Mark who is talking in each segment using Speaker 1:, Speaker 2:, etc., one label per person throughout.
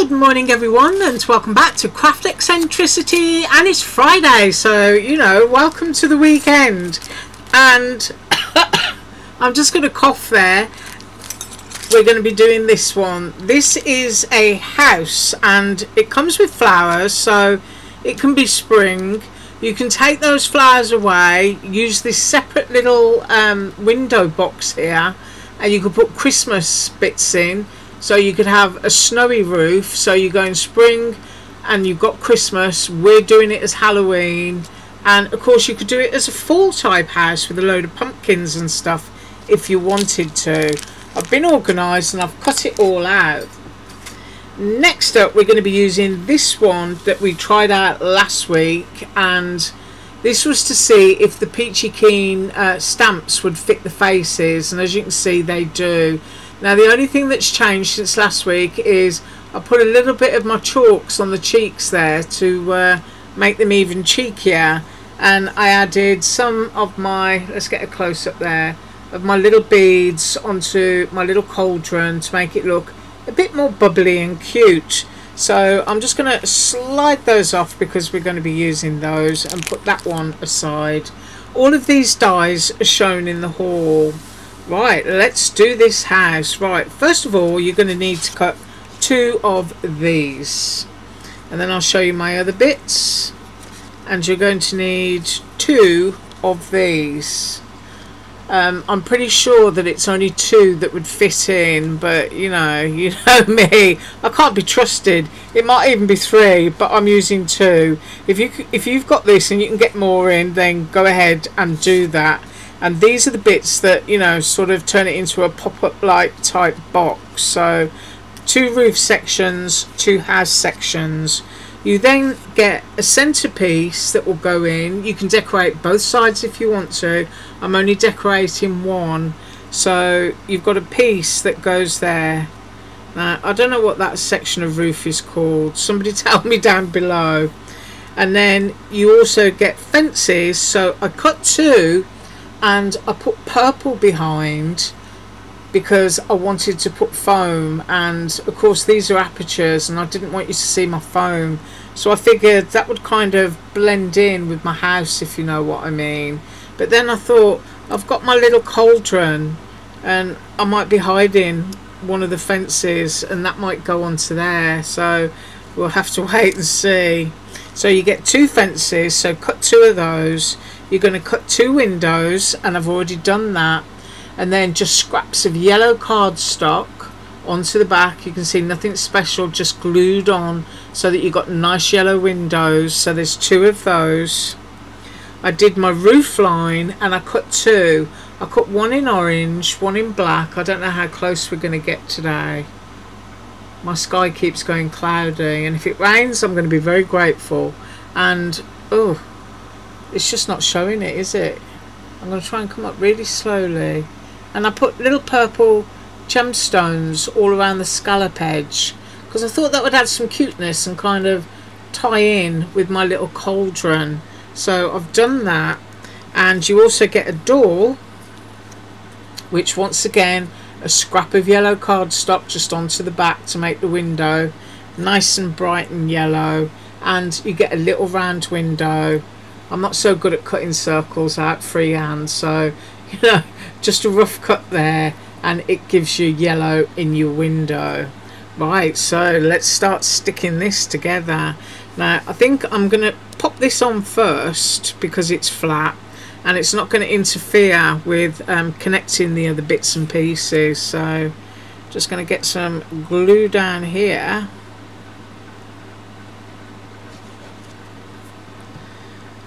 Speaker 1: Good morning everyone, and welcome back to Craft Eccentricity. And it's Friday, so you know, welcome to the weekend. And I'm just going to cough there. We're going to be doing this one. This is a house and it comes with flowers, so it can be spring. You can take those flowers away, use this separate little window box here, and you can put Christmas bits in. So you could have a snowy roof, so you go in spring and you've got Christmas. We're doing it as Halloween, and of course you could do it as a fall type house with a load of pumpkins and stuff if you wanted to. I've been organised and I've cut it all out. Next up, we're going to be using this one that we tried out last week, and this was to see if the Peachy Keen stamps would fit the faces, and as you can see they do. Now the only thing that's changed since last week is I put a little bit of my chalks on the cheeks there to make them even cheekier, and I added some of my, let's get a close up there, of my little beads onto my little cauldron to make it look a bit more bubbly and cute. So I'm just going to slide those off because we're going to be using those, and put that one aside. All of these dies are shown in the haul. Right, let's do this house. Right, first of all you're going to need to cut 2 of these, and then I'll show you my other bits. And you're going to need 2 of these. I'm pretty sure that it's only 2 that would fit in, but you know me, I can't be trusted. It might even be 3, but I'm using 2. If you've got this and you can get more in, then go ahead and do that. And these are the bits that, you know, sort of turn it into a pop-up like type box. So 2 roof sections, 2 house sections. You then get a centerpiece that will go in. You can decorate both sides if you want to. I'm only decorating one. So you've got a piece that goes there. Now, I don't know what that section of roof is called. Somebody tell me down below. And then you also get fences. So I cut 2. And I put purple behind because I wanted to put foam, and of course these are apertures and I didn't want you to see my foam, so I figured that would kind of blend in with my house, if you know what I mean. But then I thought, I've got my little cauldron and I might be hiding one of the fences and that might go onto there, so we'll have to wait and see. So you get 2 fences, so cut 2 of those. You're going to cut 2 windows, and I've already done that. And then just scraps of yellow cardstock onto the back. You can see nothing special, just glued on, so that you've got nice yellow windows. So there's 2 of those. I did my roof line and I cut 2. I cut 1 in orange, 1 in black. I don't know how close we're going to get today. My sky keeps going cloudy, and if it rains I'm going to be very grateful. And oh, it's just not showing it, is it? I'm going to try and come up really slowly. And I put little purple gemstones all around the scallop edge because I thought that would add some cuteness and kind of tie in with my little cauldron. So I've done that. And you also get a door, which once again, a scrap of yellow cardstock just onto the back to make the window nice and bright and yellow. And you get a little round window. I'm not so good at cutting circles out freehand, so you know, just a rough cut there and it gives you yellow in your window. Right, so let's start sticking this together. Now I think I'm going to pop this on first because it's flat and it's not going to interfere with connecting the other bits and pieces. So just going to get some glue down here.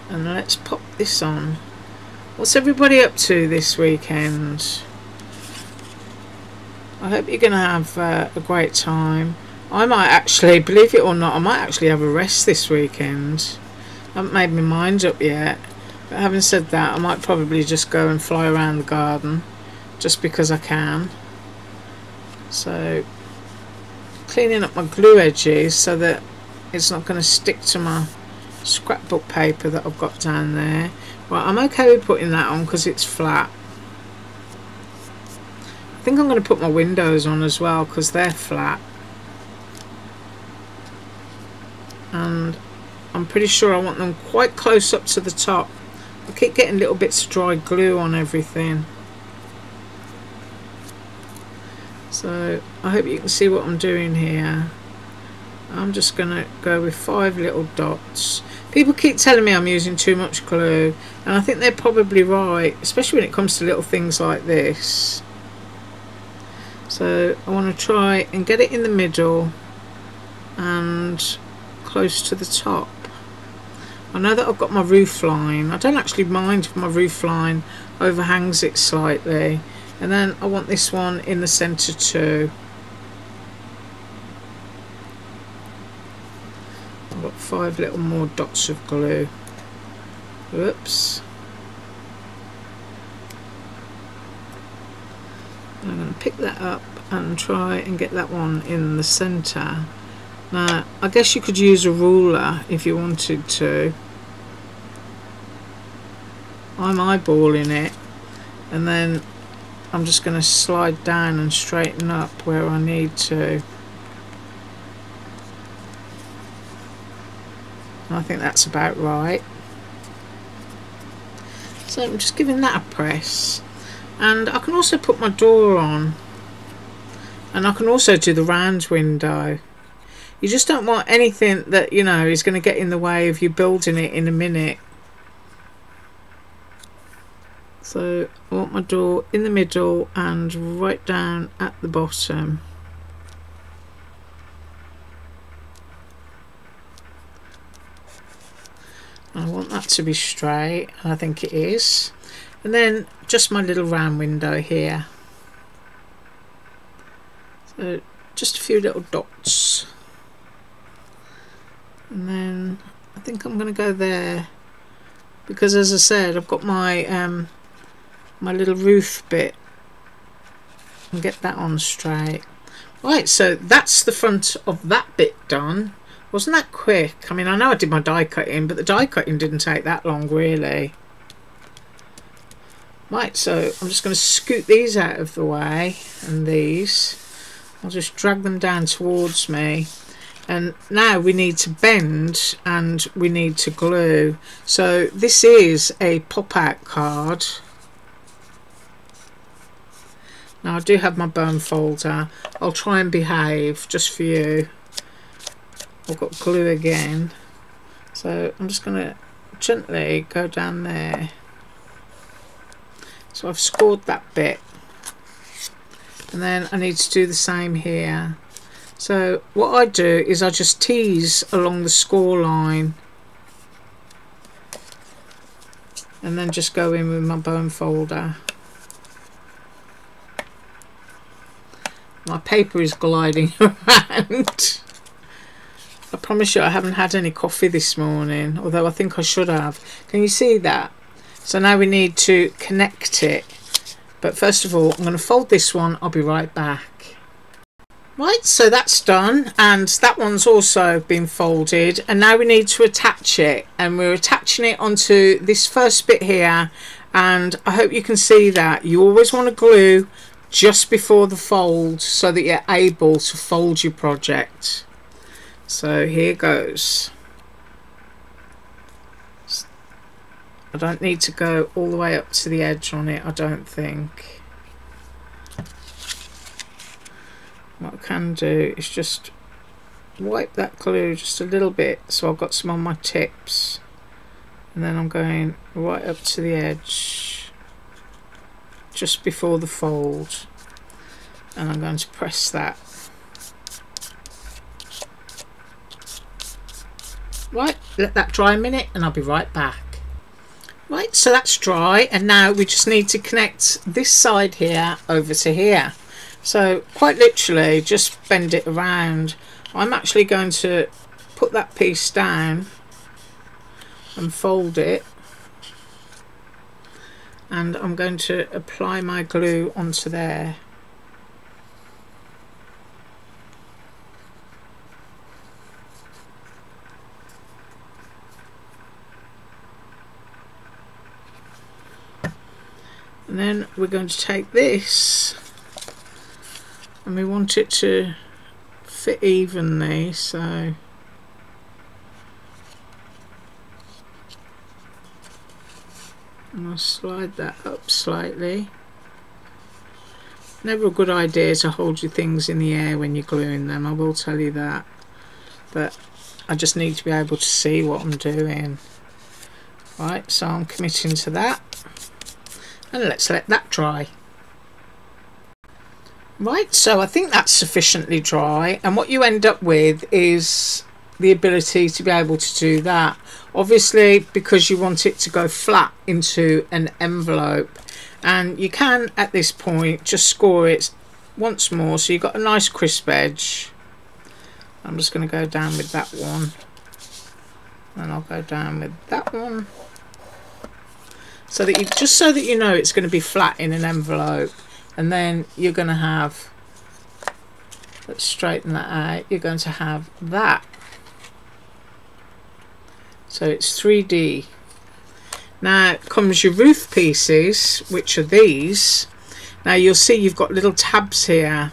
Speaker 1: And let's pop this on. What's everybody up to this weekend? I hope you're going to have a great time. I might actually, believe it or not, I might actually have a rest this weekend. I haven't made my mind up yet. But having said that, I might probably just go and fly around the garden just because I can. So cleaning up my glue edges so that it's not going to stick to my scrapbook paper that I've got down there. Right, I'm okay with putting that on because it's flat. I think I'm going to put my windows on as well because they're flat. and I'm pretty sure I want them quite close up to the top. I keep getting little bits of dry glue on everything, so I hope you can see what I'm doing here. I'm just gonna go with 5 little dots. People keep telling me I'm using too much glue, and I think they're probably right, especially when it comes to little things like this. So I want to try and get it in the middle and close to the top. I know that I've got my roof line. I don't actually mind if my roof line overhangs it slightly. And then I want this one in the centre too. I've got 5 little more dots of glue. Whoops. I'm going to pick that up and try and get that one in the centre. Now, I guess you could use a ruler if you wanted to. I'm eyeballing it, and then I'm just going to slide down and straighten up where I need to. I think that's about right. So I'm just giving that a press. And I can also put my door on, and I can also do the round window. You just don't want anything that, you know, is going to get in the way of you building it in a minute. So I want my door in the middle and right down at the bottom. I want that to be straight, and I think it is. And then just my little round window here. So just a few little dots. And then I think I'm going to go there, because as I said, I've got my my little roof bit, and get that on straight. Right, so that's the front of that bit done. Wasn't that quick? I mean, I know I did my die cutting, but the die cutting didn't take that long really. Right, so I'm just going to scoot these out of the way, and these. I'll just drag them down towards me. And now we need to bend and we need to glue. So this is a pop-out card. Now I do have my bone folder. I'll try and behave just for you. I've got glue again. So I'm just going to gently go down there. So I've scored that bit. And then I need to do the same here. So what I do is I just tease along the score line, and then just go in with my bone folder. My paper is gliding around. I promise you I haven't had any coffee this morning, although I think I should have. Can you see that? So now we need to connect it. But first of all, I'm going to fold this one. I'll be right back. Right, so that's done, and that one's also been folded, and now we need to attach it, and we're attaching it onto this first bit here. And I hope you can see that you always want to glue just before the fold so that you're able to fold your project. So here goes. I don't need to go all the way up to the edge on it, I don't think. What I can do is just wipe that glue just a little bit so I've got some on my tips, and then I'm going right up to the edge just before the fold, and I'm going to press that. Right, let that dry a minute and I'll be right back. Right, so that's dry, and now we just need to connect this side here over to here. So quite literally just bend it around. I'm actually going to put that piece down and fold it, and I'm going to apply my glue onto there. And then we're going to take this, and we want it to fit evenly, so and I'll slide that up slightly. Never a good idea to hold your things in the air when you're gluing them, I will tell you that, but I just need to be able to see what I'm doing. Right, so I'm committing to that, and let's let that dry. Right, so I think that's sufficiently dry, and what you end up with is the ability to be able to do that. Obviously, because you want it to go flat into an envelope, and you can at this point just score it once more so you've got a nice crisp edge. I'm just going to go down with that one, and I'll go down with that one, so that you know it's going to be flat in an envelope. And then you're going to have, let's straighten that out, you're going to have that. So it's 3D. Now comes your roof pieces, which are these. Now you'll see you've got little tabs here.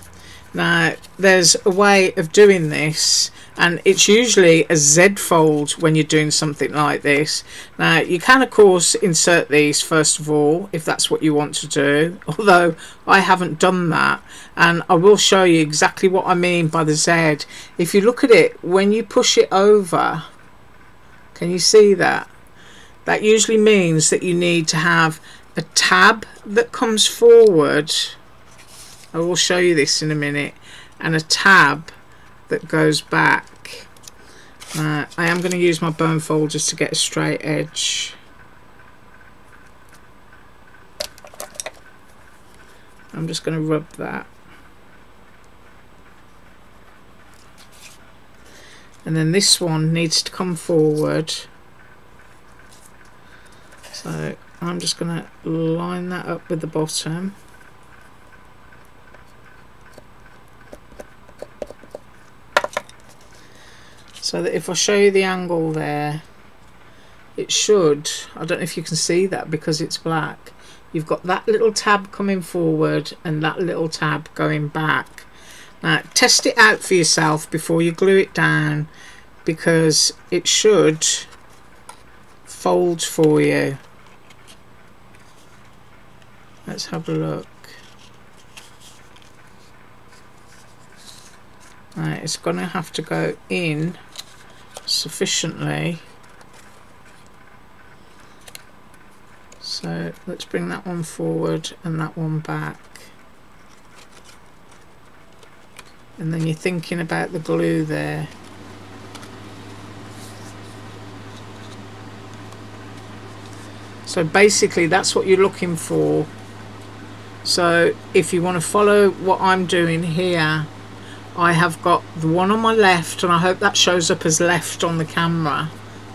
Speaker 1: Now there's a way of doing this, and it's usually a Z fold when you're doing something like this. Now you can of course insert these first of all if that's what you want to do, although I haven't done that, and I will show you exactly what I mean by the Z. If you look at it, when you push it over, can you see that? That usually means that you need to have a tab that comes forward. I will show you this in a minute, and a tab that goes back. I am going to use my bone folders to get a straight edge. I'm just going to rub that, and then this one needs to come forward, so I'm just going to line that up with the bottom. So that if I show you the angle there, it should, I don't know if you can see that because it's black, you've got that little tab coming forward and that little tab going back. Now test it out for yourself before you glue it down, because it should fold for you. Let's have a look. Right, it's going to have to go in sufficiently, so let's bring that one forward and that one back, and then you're thinking about the glue there. So basically that's what you're looking for. So if you want to follow what I'm doing here, I have got the one on my left, and I hope that shows up as left on the camera.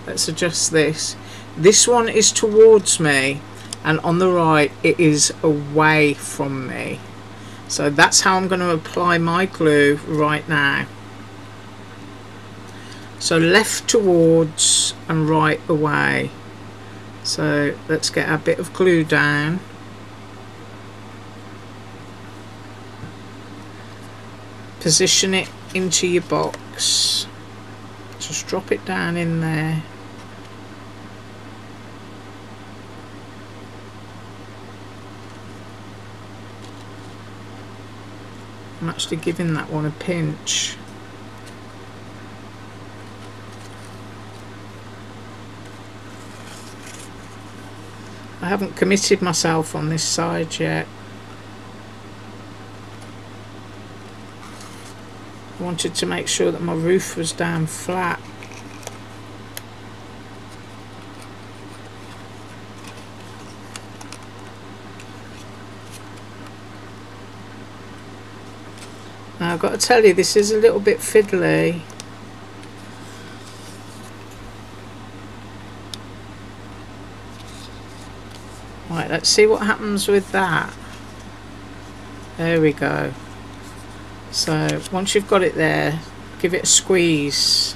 Speaker 1: Let's adjust this. This one is towards me, and on the right it is away from me. So that's how I'm going to apply my glue right now. So left towards and right away. So let's get a bit of glue down. Position it into your box. Just drop it down in there. I'm actually giving that one a pinch. I haven't committed myself on this side yet. I wanted to make sure that my roof was down flat. Now I've got to tell you, this is a little bit fiddly. Right, let's see what happens with that. There we go. So once you've got it there, give it a squeeze.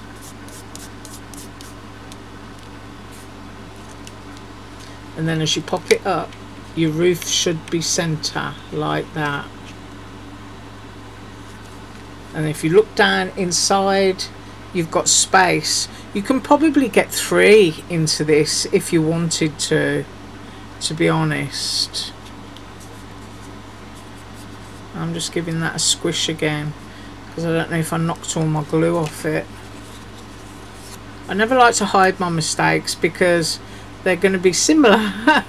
Speaker 1: And then as you pop it up, your roof should be centre like that. And if you look down inside, you've got space. You can probably get 3 into this if you wanted to. to be honest. I'm just giving that a squish again because I don't know if I knocked all my glue off it. I never like to hide my mistakes because they're going to be similar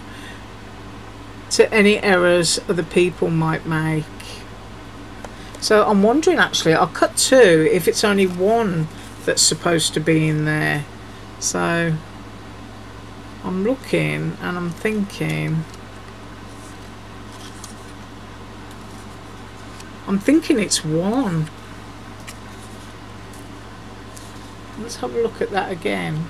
Speaker 1: to any errors other people might make. So I'm wondering, actually, I'll cut 2 if it's only 1 that's supposed to be in there. So I'm looking and I'm thinking it's 1. Let's have a look at that again.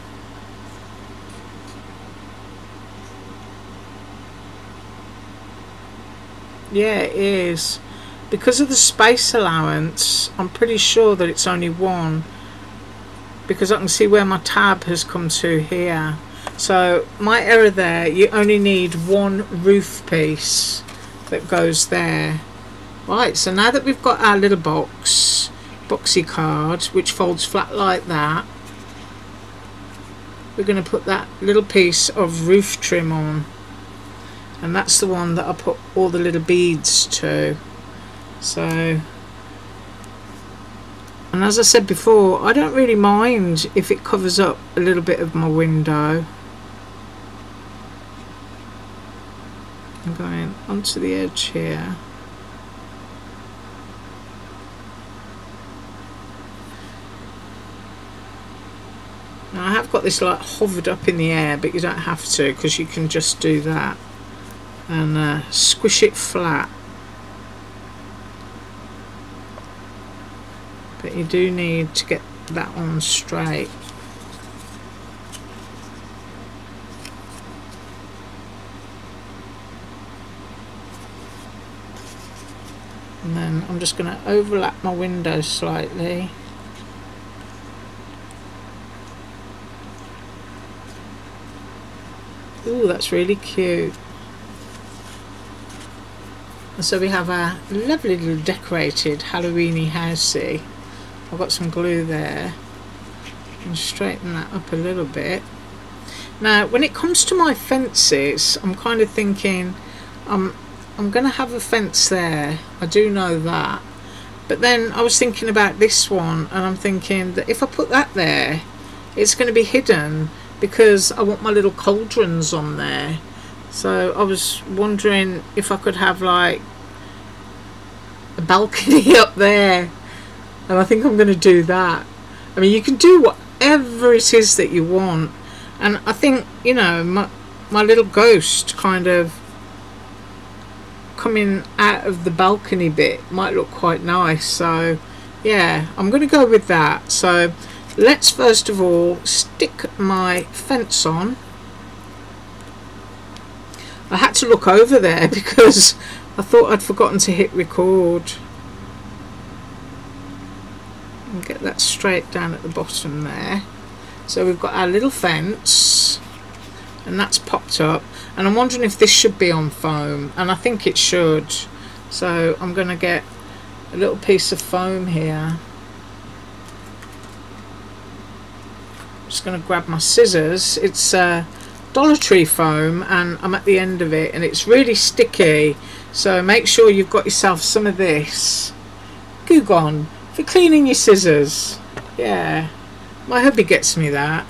Speaker 1: Yeah, it is. Because of the space allowance, I'm pretty sure that it's only 1, because I can see where my tab has come to here. So my error there, you only need 1 roof piece that goes there. Right, so now that we've got our little boxy card, which folds flat like that, we're going to put that little piece of roof trim on, and that's the one that I put all the little beads to. So, and as I said before, I don't really mind if it covers up a little bit of my window. I'm going onto the edge here. Now I have got this like hovered up in the air, but you don't have to, because you can just do that and squish it flat. But you do need to get that on straight. And then I'm just going to overlap my window slightly. Ooh, that's really cute. And so we have a lovely little decorated Halloweeny housey. I've got some glue there, and straighten that up a little bit. Now when it comes to my fences, I'm kind of thinking I'm going to have a fence there, I do know that, but then I was thinking about this one, and I'm thinking that if I put that there, it's going to be hidden because I want my little cauldrons on there. So I was wondering if I could have like a balcony up there. And I think I'm going to do that. I mean, you can do whatever it is that you want. And I think, you know, my little ghost kind of coming out of the balcony bit might look quite nice. So, yeah, I'm going to go with that. So, let's first of all stick my fence on. I had to look over there because I thought I'd forgotten to hit record. And get that straight down at the bottom there. So we've got our little fence, and that's popped up, and I'm wondering if this should be on foam, and I think it should. So I'm going to get a little piece of foam here. I'm just going to grab my scissors. It's Dollar Tree foam, and I'm at the end of it, and it's really sticky, so make sure you've got yourself some of this Goo Gone for cleaning your scissors. Yeah, my hubby gets me that.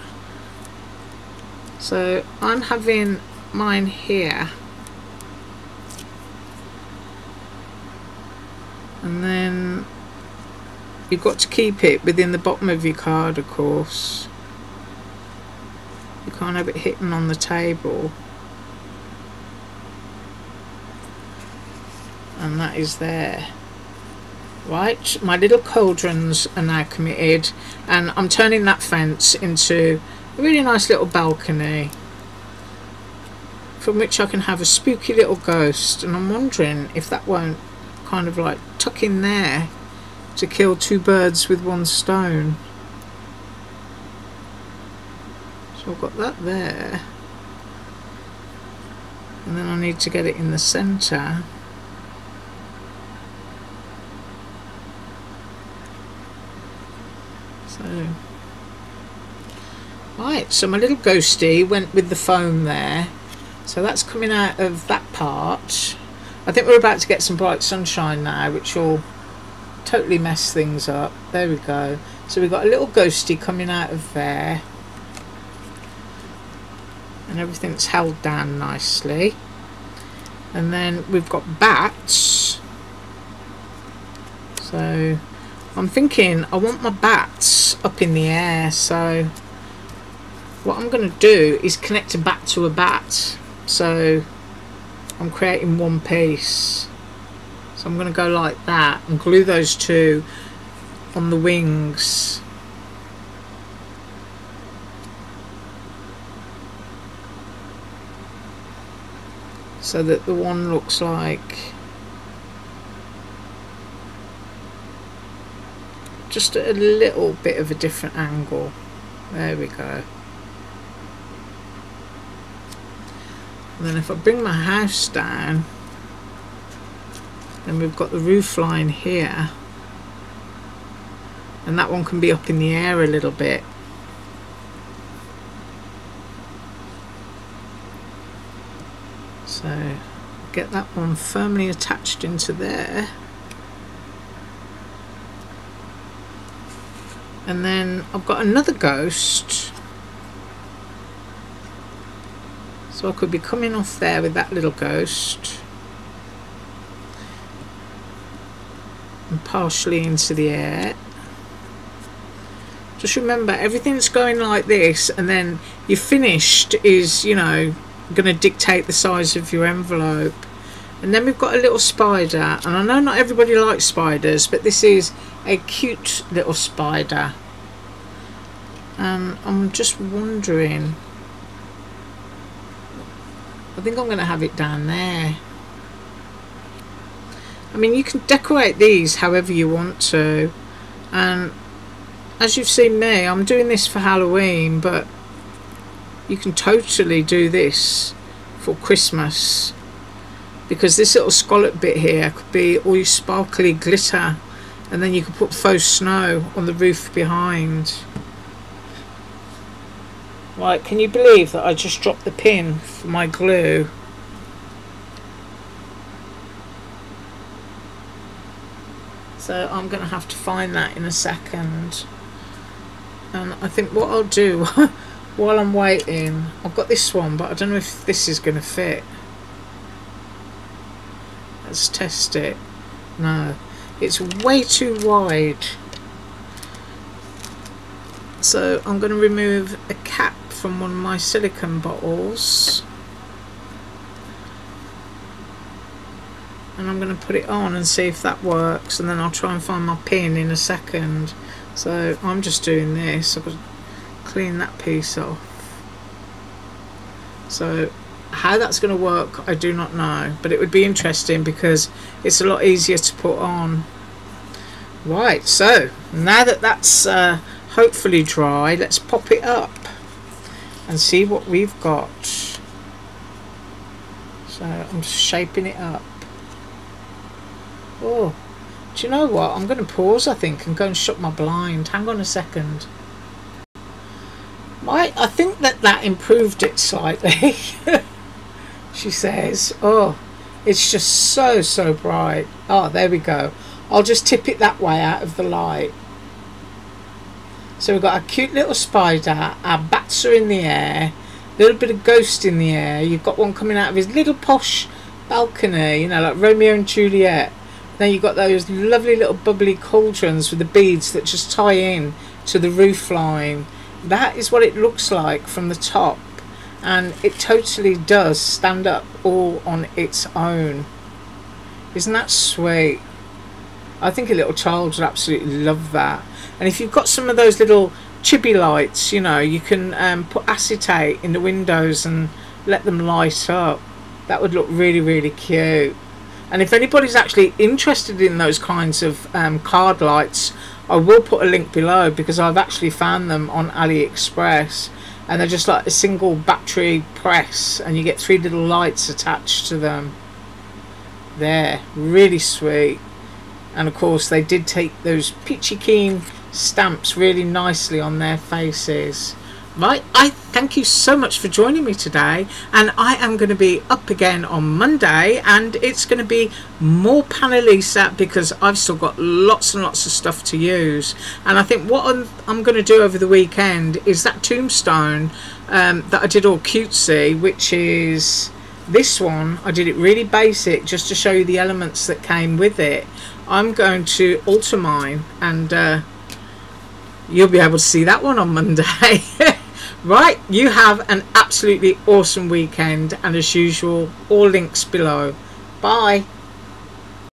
Speaker 1: So I'm having mine here, and then you've got to keep it within the bottom of your card, of course. You can't have it hitting on the table. And that is there. Right, my little cauldrons are now committed, and I'm turning that fence into a really nice little balcony from which I can have a spooky little ghost, and I'm wondering if that won't kind of like tuck in there to kill 2 birds with 1 stone. So I've got that there, and then I need to get it in the centre. Right, so my little ghosty went with the foam there. So that's coming out of that part. I think we're about to get some bright sunshine now, which will totally mess things up. There we go. So we've got a little ghosty coming out of there, and everything's held down nicely. And then we've got bats. So I'm thinking I want my bats up in the air, so what I'm going to do is connect a bat to a bat. So I'm creating one piece. So I'm going to go like that and glue those two on the wings. So that the one looks like just a little bit of a different angle. There we go. And then if I bring my house down, then we've got the roof line here, and that one can be up in the air a little bit. So get that one firmly attached into there, and then I've got another ghost, so I could be coming off there with that little ghost and partially into the air. Just remember, everything's going like this, and then your finished is, you know, going to dictate the size of your envelope. And then we've got a little spider, and I know not everybody likes spiders, but this is a cute little spider. And I'm just wondering, I think I'm going to have it down there. I mean, you can decorate these however you want to, and as you've seen me, I'm doing this for Halloween, but you can totally do this for Christmas, because this little scallop bit here could be all your sparkly glitter, and then you could put faux snow on the roof behind. Right, can you believe that I just dropped the pin for my glue? So I'm going to have to find that in a second. And I think what I'll do while I'm waiting, I've got this one, but I don't know if this is going to fit. Let's test it. No, it's way too wide. So I'm going to remove a cap from one of my silicone bottles, and I'm going to put it on and see if that works, and then I'll try and find my pin in a second. So I'm just doing this. I've got to clean that piece off. So how that's going to work, I do not know, but it would be interesting because it's a lot easier to put on. Right, so now that that's hopefully dry, let's pop it up and see what we've got. So I'm just shaping it up. Oh, do you know what? I'm going to pause, I think, and go and shut my blind. Hang on a second. I think that improved it slightly. She says, oh, it's just so bright. Oh, there we go. I'll just tip it that way out of the light. So we've got a cute little spider, our bats are in the air, a little bit of ghost in the air. You've got one coming out of his little posh balcony, you know, like Romeo and Juliet. Then you've got those lovely little bubbly cauldrons with the beads that just tie in to the roof line. That is what it looks like from the top, and it totally does stand up all on its own. Isn't that sweet? I think a little child would absolutely love that. And if you've got some of those little chibi lights, you know, you can put acetate in the windows and let them light up. That would look really cute. And if anybody's actually interested in those kinds of card lights, I will put a link below, because I've actually found them on AliExpress, and they're just like a single battery press, and you get 3 little lights attached to them. They're really sweet. And of course they did take those peachy keen stamps really nicely on their faces. Right, I thank you so much for joining me today, and I am going to be up again on Monday, and it's going to be more Panalisa because I've still got lots and lots of stuff to use. And I think what I'm going to do over the weekend is that tombstone that I did all cutesy, which is this one. I did it really basic just to show you the elements that came with it. I'm going to alter mine, and you'll be able to see that one on Monday. Right, you have an absolutely awesome weekend, and as usual, all links below. Bye.